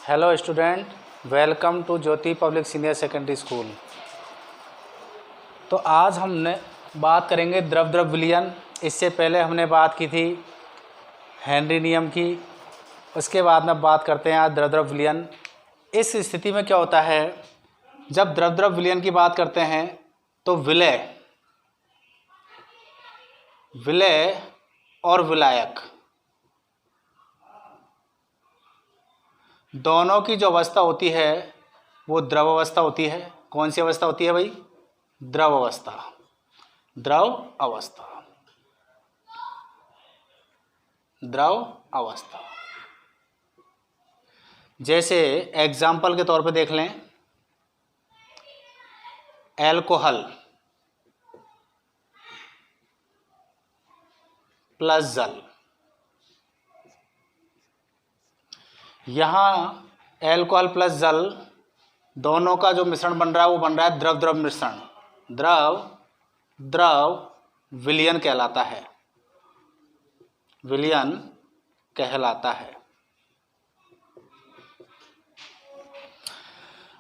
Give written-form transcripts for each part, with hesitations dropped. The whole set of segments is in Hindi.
Hello student, welcome to Jyoti public senior secondary school. तो आज हमने बात करेंगे द्रव विलयन। इससे पहले हमने बात की थी हेनरी नियम की, उसके बाद में बात करते हैं आज द्रव विलयन। इस स्थिति में क्या होता है, जब द्रव विलयन की बात करते हैं तो विलय और विलायक दोनों की जो अवस्था होती है वो द्रव अवस्था होती है। कौन सी अवस्था होती है भाई? द्रव अवस्था। द्रव अवस्था, द्रव अवस्था। जैसे एग्जाम्पल के तौर पे देख लें, एल्कोहल प्लस जल। यहाँ एल्कोहल प्लस जल दोनों का जो मिश्रण बन रहा है वो बन रहा है द्रव मिश्रण। द्रव विलयन कहलाता है, विलयन कहलाता है।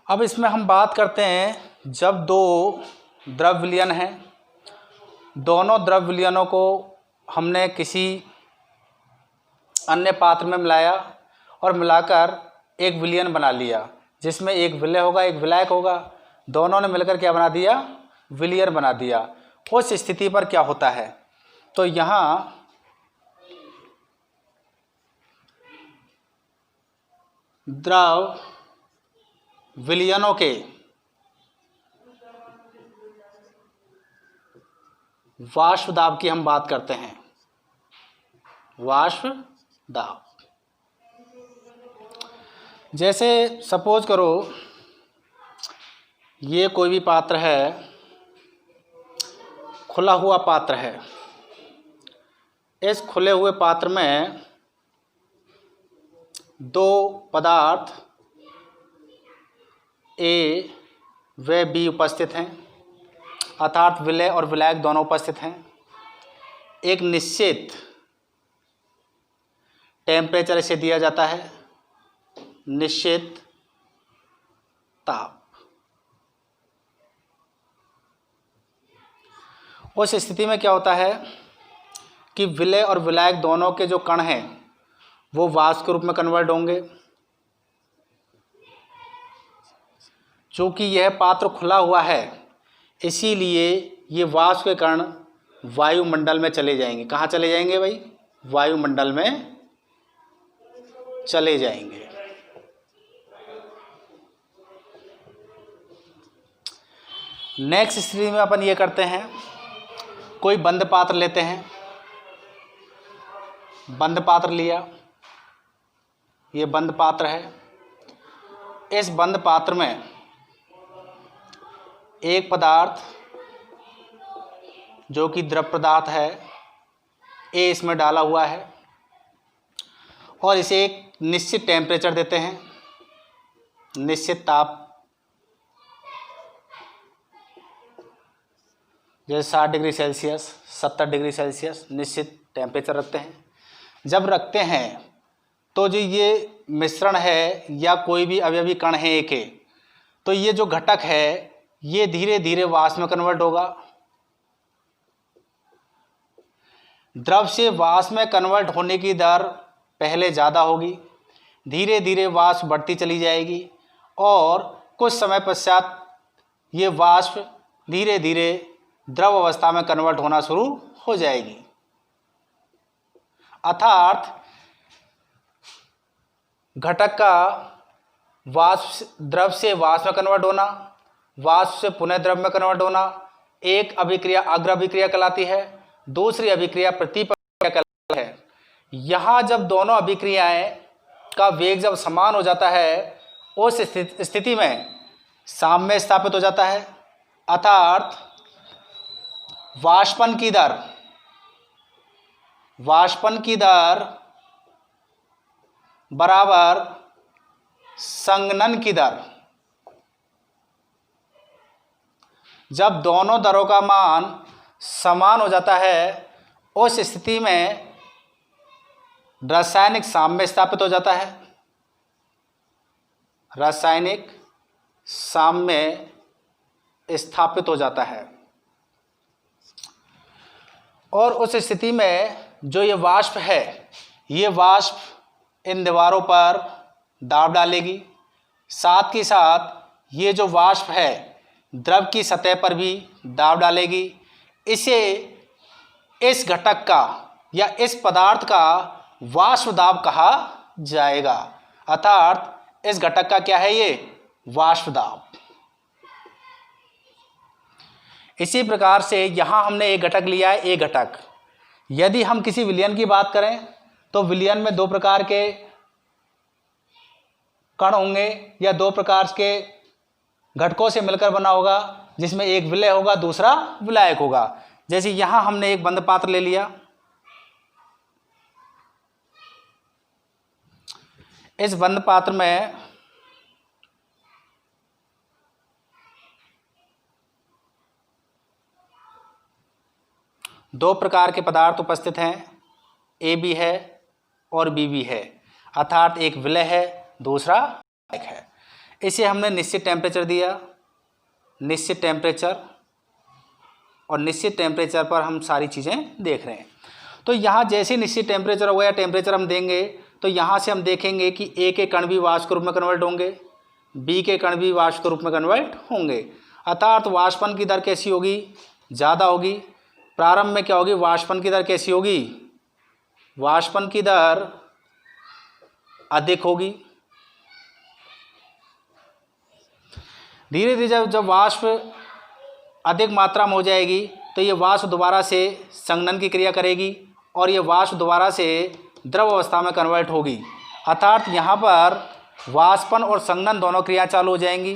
अब इसमें हम बात करते हैं, जब दो द्रव विलयन हैं, दोनों द्रव विलयनों को हमने किसी अन्य पात्र में मिलाया और मिलाकर एक विलयन बना लिया, जिसमें एक विलय होगा एक विलायक होगा। दोनों ने मिलकर क्या बना दिया? विलयन बना दिया। उस स्थिति पर क्या होता है, तो यहाँ द्रव विलयनों के वाष्प दाब की हम बात करते हैं। वाष्प दाब, जैसे सपोज करो ये कोई भी पात्र है, खुला हुआ पात्र है। इस खुले हुए पात्र में दो पदार्थ ए व बी उपस्थित हैं, अर्थात विलय और विलायक दोनों उपस्थित हैं। एक निश्चित टेम्परेचर इसे दिया जाता है, निश्चित ताप। उस स्थिति में क्या होता है कि विलय और विलायक दोनों के जो कण हैं वो वाष्प के रूप में कन्वर्ट होंगे। चूँकि यह पात्र खुला हुआ है, इसीलिए ये वाष्प के कण वायुमंडल में चले जाएंगे। कहाँ चले जाएंगे भाई? वायुमंडल में चले जाएंगे। नेक्स्ट स्थिति में अपन ये करते हैं, कोई बंद पात्र लेते हैं। बंद पात्र लिया, ये बंद पात्र है। इस बंद पात्र में एक पदार्थ जो कि द्रव पदार्थ है, ए इसमें डाला हुआ है और इसे एक निश्चित टेम्परेचर देते हैं, निश्चित ताप। जैसे 60 डिग्री सेल्सियस, 70 डिग्री सेल्सियस निश्चित टेम्परेचर रखते हैं। जब रखते हैं तो जो ये मिश्रण है या कोई भी अवयवी कण है एक है, तो ये जो घटक है ये धीरे धीरे वाष्प में कन्वर्ट होगा। द्रव से वाष्प में कन्वर्ट होने की दर पहले ज़्यादा होगी, धीरे धीरे वाष्प बढ़ती चली जाएगी और कुछ समय पश्चात ये वाष्प धीरे धीरे द्रव अवस्था में कन्वर्ट होना शुरू हो जाएगी। अर्थात घटक का वाष्प द्रव से वाष्प में कन्वर्ट होना, वाष्प से पुनः द्रव में कन्वर्ट होना, एक अभिक्रिया अग्र अभिक्रिया कहलाती है, दूसरी अभिक्रिया प्रतिक्रिया कहलाती है। यहाँ जब दोनों अभिक्रियाएं का वेग जब समान हो जाता है, उस स्थिति में साम्य स्थापित हो जाता है। अर्थात वाष्पन की दर बराबर संघनन की दर। जब दोनों दरों का मान समान हो जाता है, उस स्थिति में रासायनिक साम्य स्थापित हो जाता है। रासायनिक साम्य स्थापित हो जाता है। और उस स्थिति में जो ये वाष्प है, ये वाष्प इन दीवारों पर दाब डालेगी। साथ ही साथ ये जो वाष्प है द्रव की सतह पर भी दाब डालेगी। इसे इस घटक का या इस पदार्थ का वाष्प दाब कहा जाएगा। अर्थात इस घटक का क्या है, ये वाष्प दाब। इसी प्रकार से यहाँ हमने एक घटक लिया है, एक घटक। यदि हम किसी विलयन की बात करें तो विलयन में दो प्रकार के कण होंगे या दो प्रकार के घटकों से मिलकर बना होगा, जिसमें एक विलय होगा, दूसरा विलायक होगा। जैसे यहाँ हमने एक बंद पात्र ले लिया। इस बंद पात्र में दो प्रकार के पदार्थ उपस्थित हैं, ए भी है और बी भी है। अर्थात एक विलय है, दूसरा विलायक है। इसे हमने निश्चित टेम्परेचर दिया, निश्चित टेम्परेचर, और निश्चित टेम्परेचर पर हम सारी चीज़ें देख रहे हैं। तो यहाँ जैसे निश्चित टेम्परेचर हो गया, टेम्परेचर हम देंगे तो यहाँ से हम देखेंगे कि ए के कण भी वाष्प के रूप में कन्वर्ट होंगे, बी के कण भी वाष्प के रूप में कन्वर्ट होंगे। अर्थात वाष्पन की दर कैसी होगी, ज़्यादा होगी। प्रारंभ में क्या होगी, वाष्पन की दर कैसी होगी, वाष्पन की दर अधिक होगी। धीरे धीरे जब वाष्प अधिक मात्रा में हो जाएगी तो ये वाष्प दोबारा से संघनन की क्रिया करेगी और ये वाष्प दोबारा से द्रव अवस्था में कन्वर्ट होगी। अर्थात यहाँ पर वाष्पन और संघनन दोनों क्रिया चालू हो जाएंगी।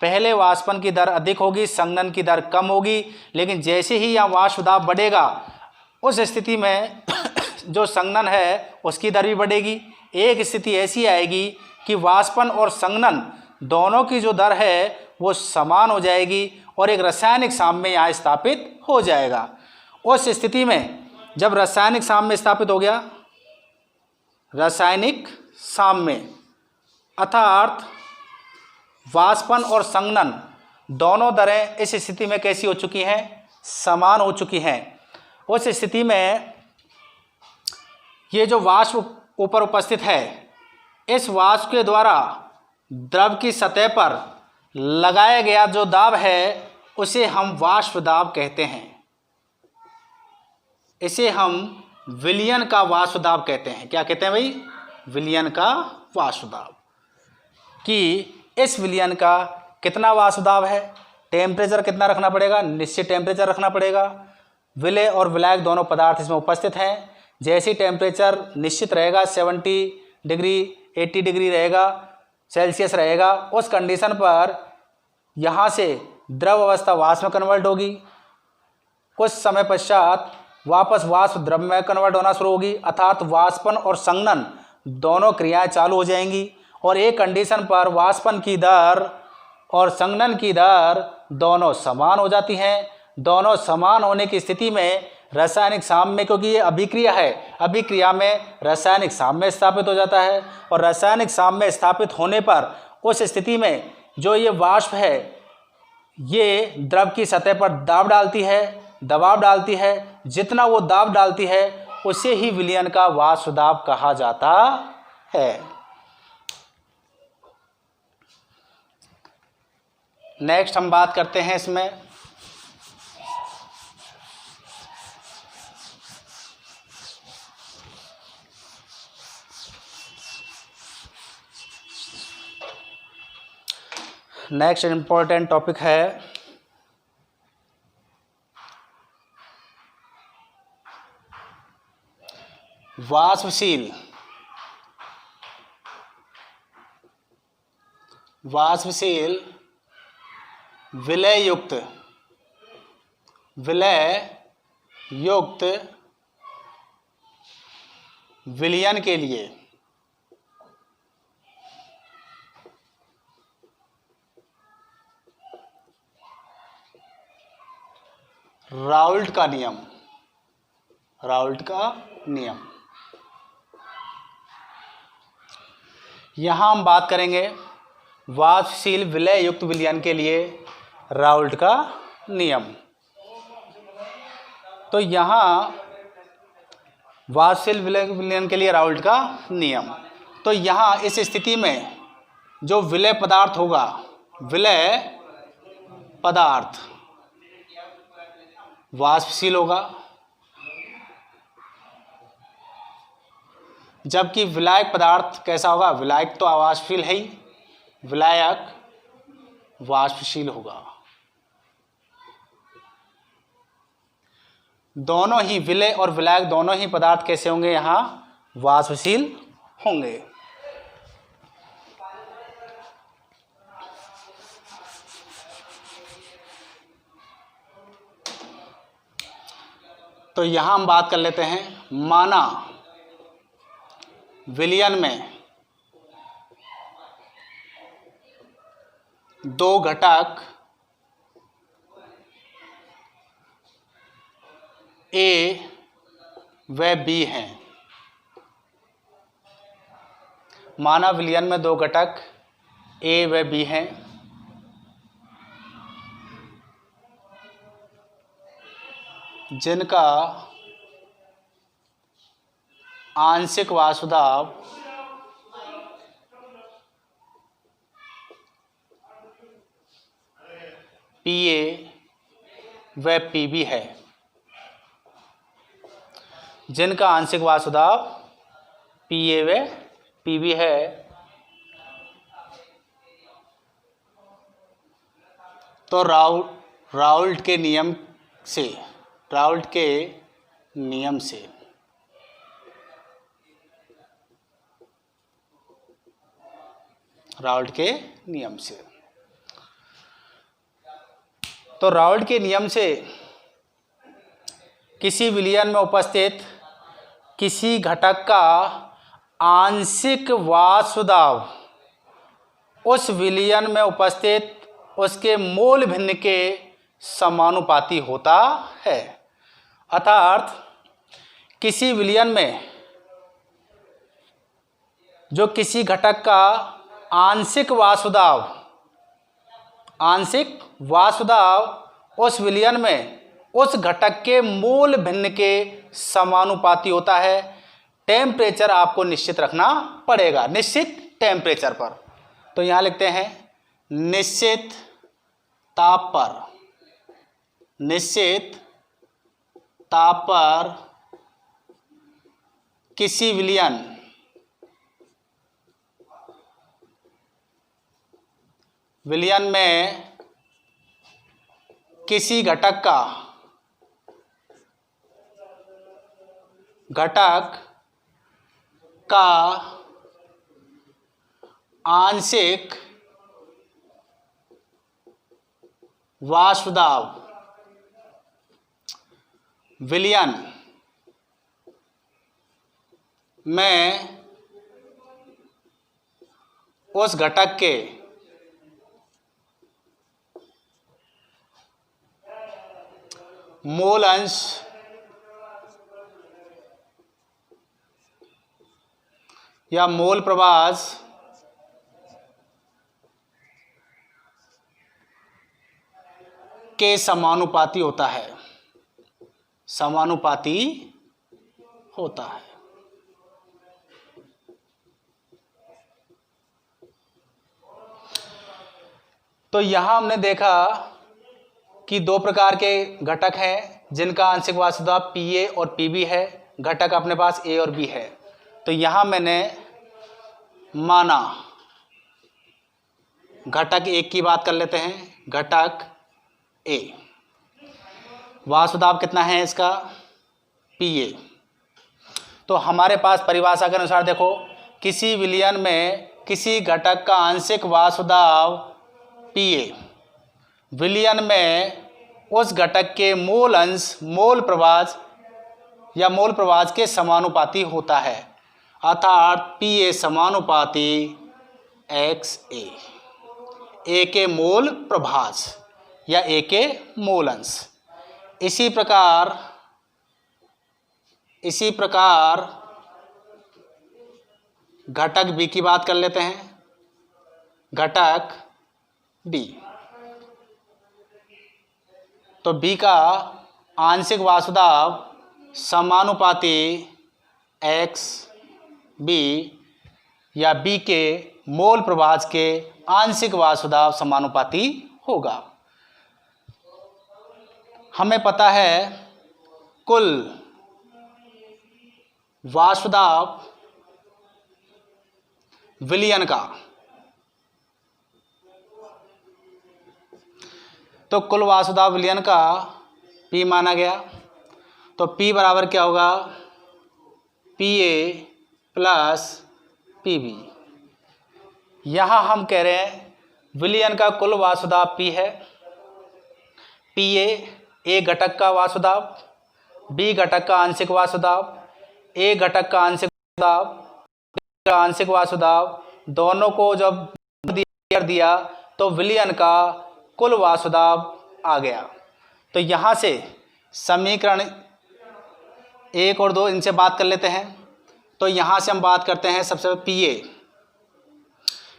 पहले वाष्पन की दर अधिक होगी, संघनन की दर कम होगी, लेकिन जैसे ही यहाँ वाष्प दाब बढ़ेगा उस स्थिति में जो संघनन है उसकी दर भी बढ़ेगी। एक स्थिति ऐसी आएगी कि वाष्पन और संघनन दोनों की जो दर है वो समान हो जाएगी और एक रासायनिक साम्य यहाँ स्थापित हो जाएगा। उस स्थिति में जब रासायनिक साम्य स्थापित हो गया, रासायनिक साम्य अर्थात वाष्पन और संघनन दोनों दरें इस स्थिति में कैसी हो चुकी हैं, समान हो चुकी हैं। उस स्थिति में ये जो वाष्प ऊपर उपस्थित है, इस वाष्प के द्वारा द्रव की सतह पर लगाया गया जो दाब है उसे हम वाष्प दाब कहते हैं। इसे हम विलयन का वाष्प दाब कहते हैं। क्या कहते हैं भाई, विलयन का वाष्प दाब। कि इस विलयन का कितना वाष्प दाब है, टेम्परेचर कितना रखना पड़ेगा, निश्चित टेम्परेचर रखना पड़ेगा। विलय और विलायक दोनों पदार्थ इसमें उपस्थित हैं। जैसे टेम्परेचर निश्चित रहेगा, 70 डिग्री 80 डिग्री रहेगा, सेल्सियस रहेगा, उस कंडीशन पर यहाँ से द्रव अवस्था वाष्प में कन्वर्ट होगी। कुछ समय पश्चात वापस वाष्प द्रव में कन्वर्ट होना शुरू होगी। अर्थात वाष्पन और संघनन दोनों क्रियाएं चालू हो जाएंगी और एक कंडीशन पर वाष्पन की दर और संघनन की दर दोनों समान हो जाती हैं। दोनों समान होने की स्थिति में रासायनिक साम्य, क्योंकि ये अभिक्रिया है, अभिक्रिया में रासायनिक साम्य स्थापित हो जाता है और रासायनिक साम्य स्थापित होने पर उस स्थिति में जो ये वाष्प है ये द्रव की सतह पर दाब डालती है, दबाव डालती है। जितना वो दाब डालती है उसे ही विलयन का वाष्प दाब कहा जाता है। नेक्स्ट हम बात करते हैं इसमें नेक्स्ट इम्पोर्टेंट टॉपिक है वाष्पशील विलय युक्त विलयन के लिए राउल्ट का नियम। यहाँ हम बात करेंगे वाष्पशील विलय युक्त विलयन के लिए राउल्ट का नियम। तो यहाँ वाष्पशील विलय विलयन के लिए राउल्ट का नियम। तो यहाँ इस स्थिति में जो विलय पदार्थ होगा, विलय पदार्थ वाष्पशील होगा, जबकि विलायक पदार्थ कैसा होगा? विलायक तो अवाष्पशील है ही, विलायक वाष्पशील होगा। दोनों ही विलय और विलायक दोनों ही पदार्थ कैसे होंगे? यहाँ वाष्पशील होंगे। तो यहाँ हम बात कर लेते हैं, माना विलयन में दो घटक ए व बी हैं। माना विलयन में दो घटक ए व बी हैं, जिनका आंशिक वाष्पदाब पीए व पीबी है। जिनका आंशिक वाष्पदाब पीए व पीबी है, तो राउल्ट के नियम से, राउल्ट के नियम से राउल्ट के नियम से तो राउल्ट के नियम से किसी विलयन में उपस्थित किसी घटक का आंशिक वाष्पदाब उस विलयन में उपस्थित उसके मोल भिन्न के समानुपाती होता है। अर्थात किसी विलयन में जो किसी घटक का आंशिक वाष्पदाब उस विलयन में उस घटक के मोल भिन्न के समानुपाती होता है। टेम्परेचर आपको निश्चित रखना पड़ेगा, निश्चित टेम्परेचर पर। तो यहाँ लिखते हैं निश्चित ताप पर, निश्चित ताप पर किसी विलयन में किसी घटक का आंशिक वाष्पदाब विलयन में उस घटक के मोल अंश या मोल प्रभाज के समानुपाती होता है, समानुपाती होता है। तो यहां हमने देखा कि दो प्रकार के घटक हैं जिनका आंशिक वाष्पदाब पीए और पीबी है। घटक अपने पास ए और बी है। तो यहां मैंने माना घटक एक की बात कर लेते हैं। घटक ए वाष्पदाब कितना है इसका? पीए। तो हमारे पास परिभाषा के अनुसार देखो, किसी विलयन में किसी घटक का आंशिक वाष्पदाब पीए विलयन में उस घटक के मोल अंश मोल प्रभाज या मोल प्रभाज के समानुपाती होता है। अर्थात पीए समानुपाती एक्स ए के मोल प्रभाज या ए के मोल अंश। इसी प्रकार घटक बी की बात कर लेते हैं। घटक B। तो B का आंशिक वाष्पदाब समानुपाती x B या B के मोल प्रभाज के आंशिक वाष्पदाब समानुपाती होगा। हमें पता है कुल वाष्पदाब विलयन का, तो कुल वाष्पदाब विलयन का P माना गया। तो P बराबर क्या होगा, PA प्लस PB। यहाँ हम कह रहे हैं विलयन का कुल वाष्पदाब P है। PA A घटक का वाष्पदाब, B घटक का आंशिक वाष्पदाब, A घटक का आंशिक वाष्पदाब, B का आंशिक वाष्पदाब, दोनों को जब कर दिया तो विलयन का कुल वाष्पदाब आ गया। तो यहाँ से समीकरण 1 और 2 इनसे बात कर लेते हैं। तो यहाँ से हम बात करते हैं सबसे पहले PA।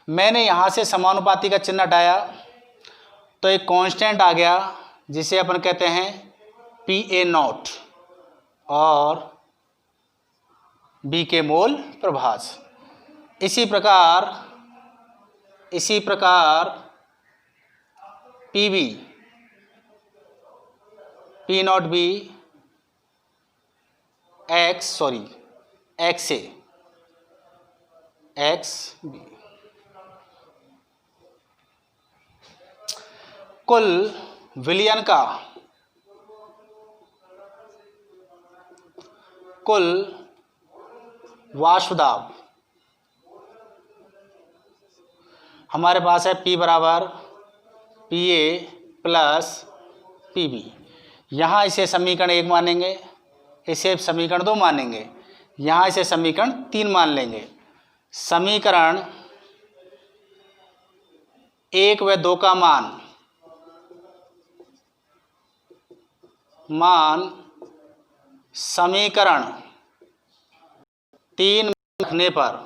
मैंने यहाँ से समानुपाती का चिन्ह हटाया तो एक कांस्टेंट आ गया जिसे अपन कहते हैं PA नॉट और B के मोल प्रभाज। इसी प्रकार PB P not B XA XB। कुल विलयन का कुल वाष्पदाब हमारे पास है P बराबर PA प्लस PB। यहाँ इसे समीकरण 1 मानेंगे, इसे समीकरण 2 मानेंगे, यहाँ इसे समीकरण 3 मान लेंगे। समीकरण 1 व 2 का मान समीकरण 3 रखने पर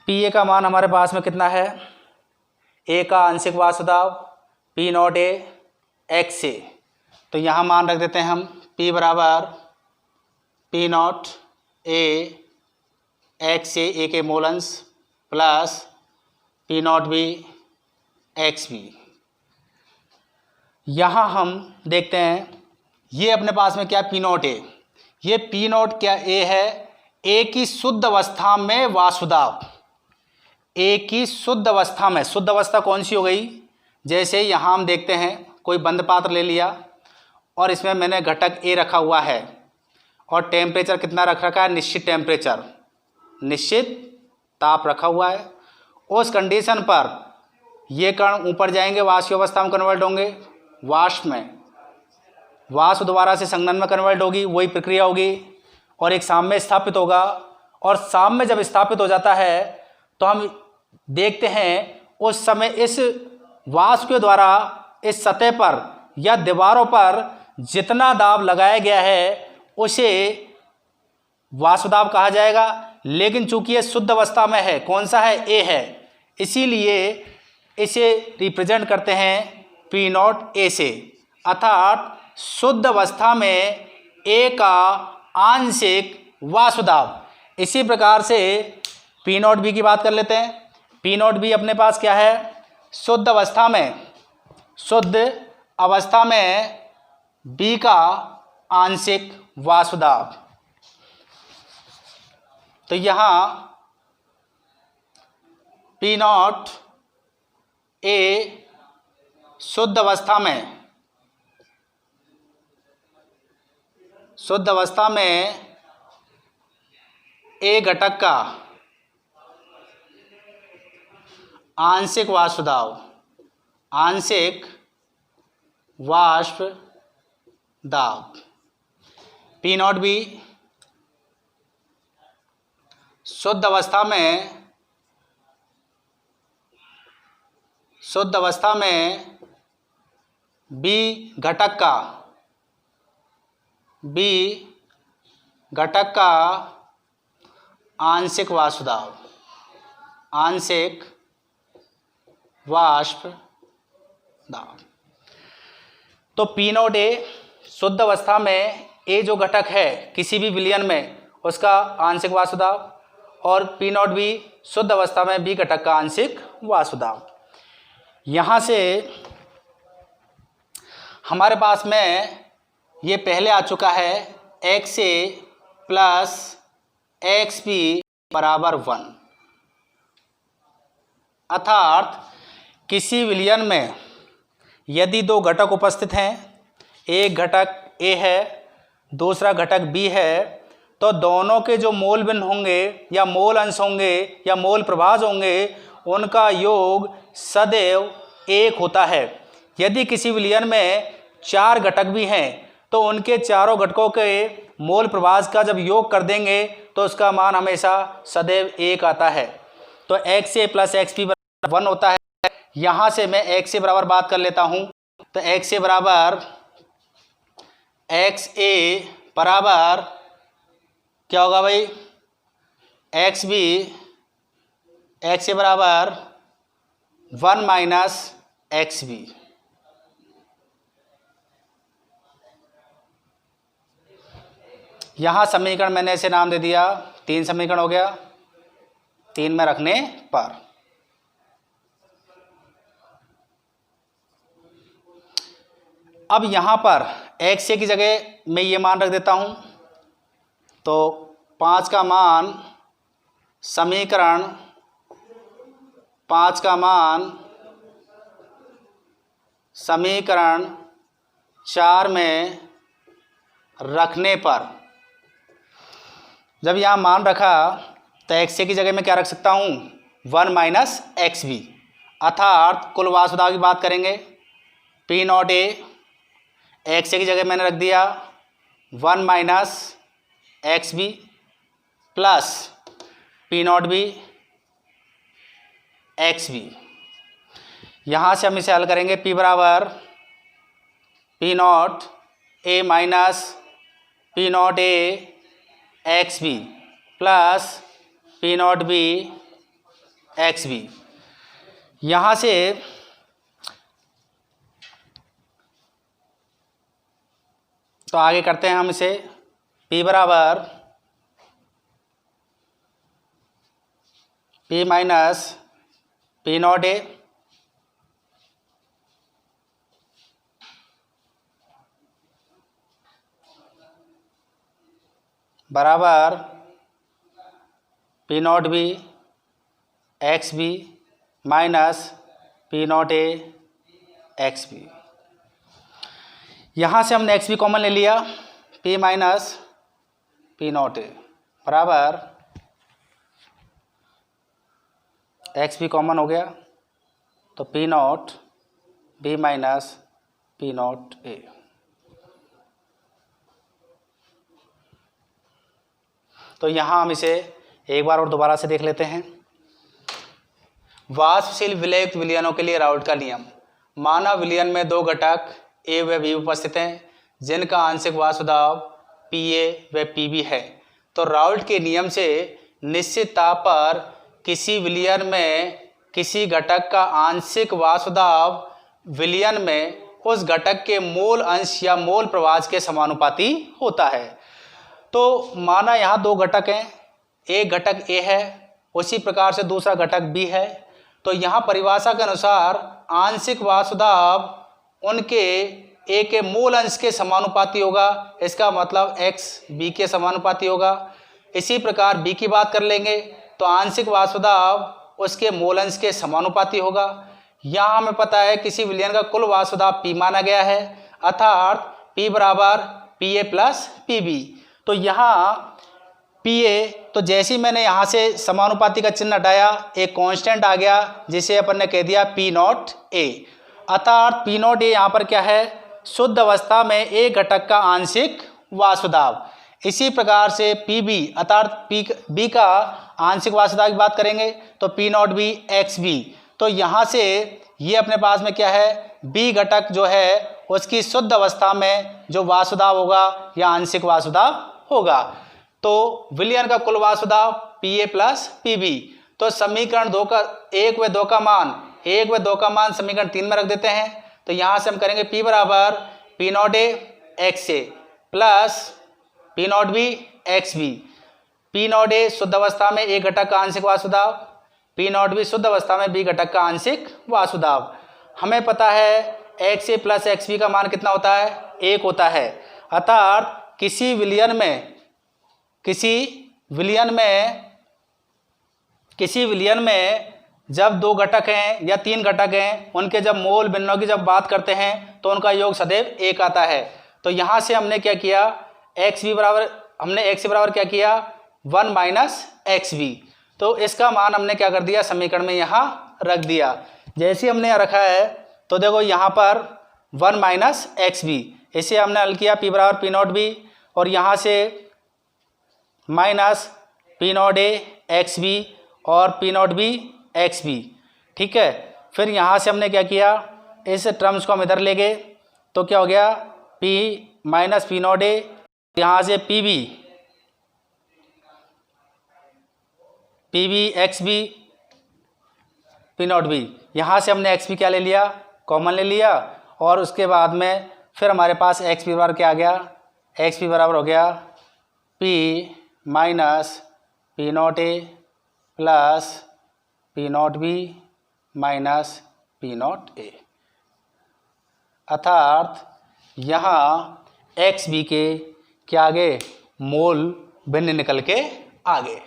PA का मान हमारे पास में कितना है, A का आंशिक वाष्पदाब P नॉट A XA। तो यहाँ मान रख देते हैं हम P बराबर P not A XA A के मोल अंश plus P not B XB। यहाँ हम देखते हैं ये अपने पास में क्या P नॉट A, ये P नॉट क्या A है, A की शुद्ध अवस्था में वाष्पदाब, A की शुद्ध अवस्था में। शुद्ध अवस्था कौन सी हो गई, जैसे यहाँ हम देखते हैं कोई बंद पात्र ले लिया और इसमें मैंने घटक A रखा हुआ है और टेम्परेचर कितना रख रखा है, निश्चित टेम्परेचर, निश्चित ताप रखा हुआ है। उस कंडीशन पर ये कण ऊपर जाएंगे, वाष्प अवस्था में कन्वर्ट होंगे, वाष्प में, वाष्प दोबारा से संघनन में कन्वर्ट होगी, वही प्रक्रिया होगी और एक साम्य में स्थापित होगा। और साम्य में जब स्थापित हो जाता है तो हम देखते हैं उस समय इस वाष्प के द्वारा इस सतह पर या दीवारों पर जितना दाब लगाया गया है उसे वाष्पदाब कहा जाएगा। लेकिन चूंकि ये शुद्ध अवस्था में है, कौन सा है, A है, इसीलिए इसे रिप्रेजेंट करते हैं P नॉट A से, अर्थात शुद्ध अवस्था में A का आंशिक वाष्पदाब। इसी प्रकार से P नॉट B की बात कर लेते हैं। P नॉट B अपने पास क्या है, शुद्ध अवस्था में B का आंशिक वाष्पदाब। तो यहाँ P नॉट A शुद्ध अवस्था में A घटक का आंशिक वाष्पदाब। P नॉट B शुद्ध अवस्था में B घटक का आंशिक वाष्पदाब, आंशिक वाष्प दाब। तो पी नॉट ए शुद्ध अवस्था में ए जो घटक है किसी भी विलयन में उसका आंशिक वाष्प दाब, और पी नॉट बी शुद्ध अवस्था में बी घटक का आंशिक वाष्प दाब। यहाँ से हमारे पास में ये पहले आ चुका है x A plus x B बराबर 1, अर्थात किसी विलयन में यदि दो घटक उपस्थित हैं, एक घटक ए है दूसरा घटक बी है, तो दोनों के जो मोल भिन्न होंगे या मोल अंश होंगे या मोल प्रभाज होंगे उनका योग सदैव एक होता है। यदि किसी विलयन में 4 घटक भी हैं तो उनके चारों घटकों के मोल प्रभाज का जब योग कर देंगे तो उसका मान हमेशा सदैव 1 आता है। तो x A plus x B बराबर 1 होता है। यहाँ से मैं एक्स ए बराबर बात कर लेता हूँ, तो एक्स ए बराबर एक्स ए बराबर क्या होगा भाई, एक्स बी, एक्स ए बराबर 1 माइनस एक्स बी। यहाँ समीकरण मैंने ऐसे नाम दे दिया, 3 समीकरण हो गया, 3 में रखने पर। अब यहाँ पर एक्स ए की जगह मैं ये मान रख देता हूँ, तो 5 का मान समीकरण 5 का मान समीकरण 4 में रखने पर, जब यहाँ मान रखा तो एक्स ए की जगह में क्या रख सकता हूँ, 1 माइनस एक्स बी, अर्थात कुल वाष्प दाब की बात करेंगे। P not A X A की जगह मैंने रख दिया 1 minus X B plus P not B X B. यहाँ से हम इसे हल करेंगे, पी बराबर P not A minus P not A X B plus P not B X B. यहाँ से तो आगे करते हैं हम इसे, P बराबर P minus P not A बराबर P not B X B minus P not A X B. यहाँ से हमने एक्स बी कॉमन ले लिया, P minus P not A बराबर एक्स बी कॉमन हो गया, तो P not B minus P not A. तो यहाँ हम इसे एक बार और दोबारा से देख लेते हैं। वाष्पशील विलययुक्त विलयनों के लिए राउल्ट का नियम। माना विलयन में 2 घटक ए व बी उपस्थित हैं जिनका आंशिक वाष्प दाब पी ए व पी बी है, तो राउल्ट के नियम से निश्चित ताप पर किसी विलयन में किसी घटक का आंशिक वाष्प दाब विलयन में उस घटक के मोल अंश या मोल प्रभाज के समानुपाती होता है। तो माना यहाँ 2 घटक हैं, एक घटक ए है उसी प्रकार से दूसरा घटक बी है, तो यहाँ परिभाषा के अनुसार आंशिक वाष्प दाब उनके ए के मूल अंश के समानुपाती होगा, इसका मतलब x b के समानुपाती होगा। इसी प्रकार b की बात कर लेंगे तो आंशिक वाष्प दाब उसके मूल अंश के समानुपाती होगा। यहाँ हमें पता है किसी विलयन का कुल वाष्प दाब P माना गया है, अर्थात P बराबर P A plus P B. तो यहाँ पी ए, तो जैसे ही मैंने यहाँ से समानुपाती का चिन्ह हटाया एक कांस्टेंट आ गया जिसे अपन ने कह दिया पी नॉट ए, अर्थात पी नॉट ए यहाँ पर क्या है, शुद्ध अवस्था में एक घटक का आंशिक वाष्प दाब। इसी प्रकार से पी बी अर्थात पी बी का आंशिक वाष्प दाब की बात करेंगे तो P not B X B. तो यहाँ से ये अपने पास में क्या है, बी घटक जो है उसकी शुद्ध अवस्था में जो वाष्प दाब होगा या आंशिक वाष्प दाब होगा। तो विलयन का कुल वाष्प दाब P A plus P B. तो समीकरण 2 का 1 व 2 का मान समीकरण 3 में रख देते हैं। तो यहाँ से हम करेंगे P बराबर P not A X A plus P not B X B. P not A शुद्ध अवस्था में ए घटक का आंशिक वासुदाव, पी नॉट बी शुद्ध अवस्था में बी घटक का आंशिक वासुदाव। हमें पता है x A plus x B का मान कितना होता है, 1 होता है। अर्थात किसी विलयन में जब 2 घटक हैं या 3 घटक हैं, उनके जब मोल भिन्नों की जब बात करते हैं तो उनका योग सदैव 1 आता है। तो यहाँ से हमने क्या किया, एक्स बी बराबर क्या किया 1 माइनस एक्स बी। तो इसका मान हमने क्या कर दिया, समीकरण में यहाँ रख दिया। जैसे हमने यहाँ रखा है तो देखो यहाँ पर 1 माइनस एक्स बी, इसे हमने हल किया P बराबर पी नॉट बी, और यहाँ से minus P not A X B और P not B X B. ठीक है, फिर यहाँ से हमने क्या किया, इस टर्म्स को हम इधर ले गए तो क्या हो गया P minus P not A, यहाँ से P B X B P not B. यहाँ से हमने एक्स बी क्या ले लिया, कॉमन ले लिया, और उसके बाद में फिर हमारे पास एक्स पी बराबर क्या आ गया, एक्स पी बराबर हो गया P minus P not a plus P not B minus P not a. अर्थात यहाँ एक्स बी के क्या आगे मोल भिन्न निकल के आगे।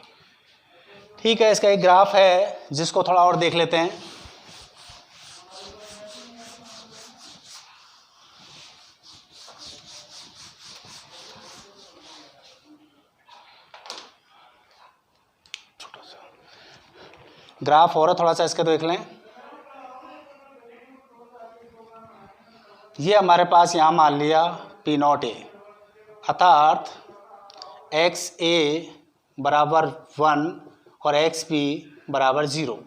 ठीक है, इसका एक ग्राफ है जिसको थोड़ा और देख लेते हैं। ग्राफ और थोड़ा सा इसका देख लें। ये हमारे पास यहाँ मान लिया पी नॉट ए, अर्थात एक्स ए बराबर 1 और एक्स बी बराबर 0।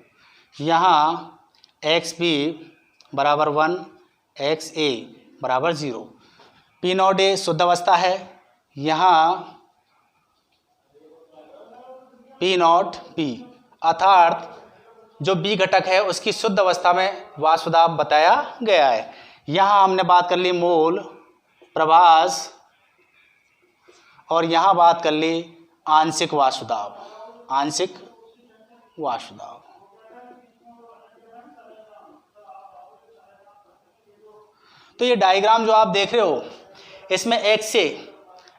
यहाँ एक्स बी बराबर 1, एक्स ए बराबर 0। पी नॉट ए शुद्ध अवस्था है, यहाँ पी नॉट बी, अर्थात जो बी घटक है उसकी शुद्ध अवस्था में वासुदाव बताया गया है। यहाँ हमने बात कर ली मोल प्रभास, और यहाँ बात कर ली आंशिक वासुदाव। तो ये डायग्राम जो आप देख रहे हो, इसमें एक्स से,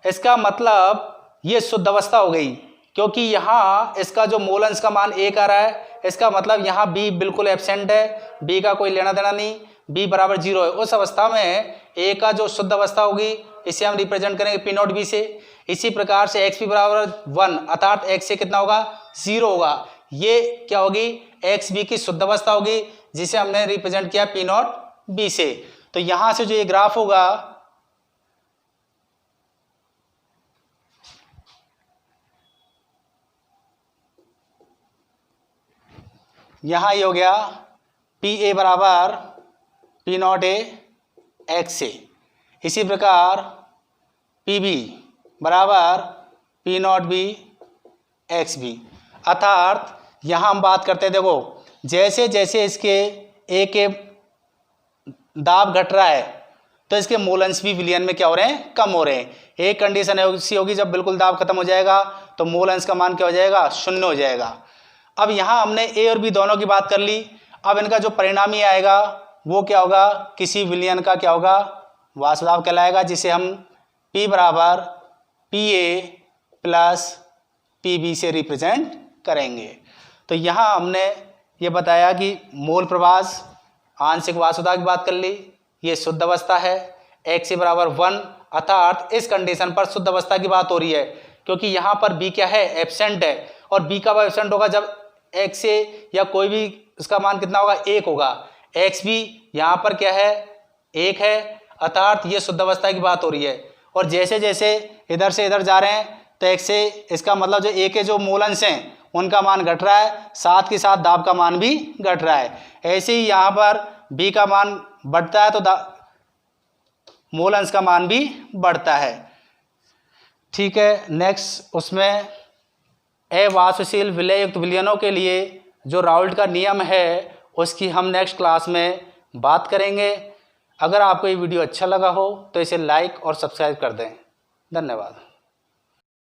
इसका मतलब ये शुद्ध अवस्था हो गई, क्योंकि यहाँ इसका जो मोल अंश का मान 1 आ रहा है, इसका मतलब यहाँ बी बिल्कुल एब्सेंट है, बी का कोई लेना देना नहीं, बी बराबर 0 है। उस अवस्था में ए का जो शुद्ध अवस्था होगी इसे हम रिप्रेजेंट करेंगे पी नॉट बी से। इसी प्रकार से एक्स पी बराबर 1, अर्थात एक्स से कितना होगा 0 होगा। ये क्या होगी, एक्स बी की शुद्ध अवस्था होगी, जिसे हमने रिप्रेजेंट किया पी नॉट बी से। तो यहाँ से जो ये ग्राफ होगा, यहाँ ये हो गया पी ए बराबर P not A X A. इसी प्रकार पी बी बराबर P not B X B. अर्थात यहाँ हम बात करते हैं, देखो जैसे जैसे इसके ए के दाब घट रहा है तो इसके मोल अंश भी विलयन में क्या हो रहे हैं, कम हो रहे हैं। एक कंडीशन ऐसी होगी जब बिल्कुल दाब खत्म हो जाएगा तो मोल अंश का मान क्या हो जाएगा, 0 हो जाएगा। अब यहाँ हमने ए और बी दोनों की बात कर ली। अब इनका जो परिणामी आएगा वो क्या होगा, किसी विलयन का क्या होगा, वासुदाव कहलाएगा, जिसे हम P बराबर P A plus P B से रिप्रेजेंट करेंगे। तो यहाँ हमने ये बताया कि मोल प्रभास आंशिक वासुदाव की बात कर ली, ये शुद्ध अवस्था है, एक्स से बराबर 1, अर्थात इस कंडीशन पर शुद्ध अवस्था की बात हो रही है, क्योंकि यहाँ पर बी क्या है, एब्सेंट है, और बी का एब्सेंट होगा जब एक्स से या कोई भी उसका मान कितना होगा, 1 होगा। एक्स भी यहाँ पर क्या है, 1 है, अर्थात ये शुद्ध अवस्था की बात हो रही है। और जैसे जैसे इधर से इधर जा रहे हैं तो एक्स से, इसका मतलब जो ए के जो मूल अंश हैं उनका मान घट रहा है, साथ के साथ दाब का मान भी घट रहा है। ऐसे ही यहाँ पर बी का मान बढ़ता है तो मूल अंश का मान भी बढ़ता है। ठीक है, नेक्स्ट उसमें अवाष्पशील विलययुक्त विलयनों के लिए जो राउल्ट का नियम है उसकी हम नेक्स्ट क्लास में बात करेंगे। अगर आपको ये वीडियो अच्छा लगा हो तो इसे लाइक और सब्सक्राइब कर दें। धन्यवाद।